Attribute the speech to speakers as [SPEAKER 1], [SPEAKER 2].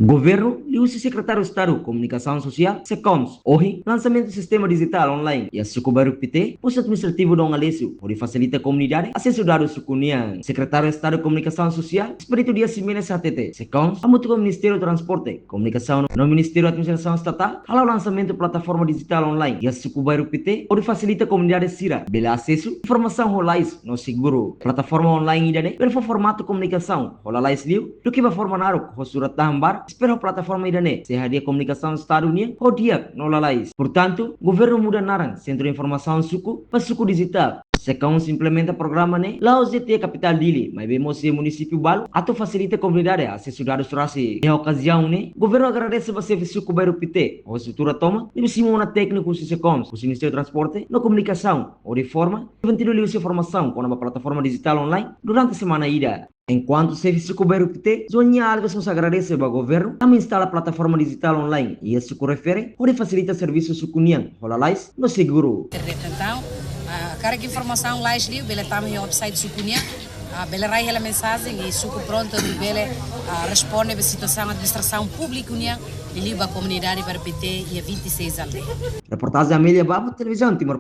[SPEAKER 1] Governo e o secretário de Estado Comunicação Social, SECOMS, hoje, lançamento do sistema digital online e a Sucubaru PT, posto administrativo Dom Alessio, onde facilita a comunidade acesso a dados Sucunian, secretário de Estado Comunicação Social, Espírito de Simena SATT, SECOMS, a muito com o Ministério do Transporte, Comunicação no Ministério da Administração Estatal, ao lançamento da plataforma digital online e a Sucubaru PT, onde facilita a comunidade Sira, bela acesso, informação rolais no seguro, plataforma online idane, pelo formato comunicação, rolalais liu, do que vai formar o surat tambar, espera a plataforma idane, sehadia comunicação Estado União, ou dia, no lalais. Portanto, governo muda narang, centro de informação suku, para suku digital. SECOMS implementa programa né, lá o ZT capital dele, mas vemos se município balo, ato facilita a comunidade a acessar dados surasi. Na ocasião né, governo agradece você serviço Cubairo PT, a estrutura toma, e cima uma técnico do SECOMS, o Ministério do Transporte, na comunicação, ou de forma, ventilar a informação com uma plataforma digital online durante a semana ida. Enquanto o serviço Cubairo PT, Zonia Alves nos agradece ao governo, também instala a plataforma digital online e isso se refere, onde facilita serviços sucunian, rolalais, no seguro.
[SPEAKER 2] Então, carga informação lá esli, bele também no website sucunia, bele rai a mensagem e suco pronto de bele responde a situação administração pública unia e liba a comunidade para PT e a 26 aldeia.
[SPEAKER 1] Reportagem Amélia Babo, televisão Timor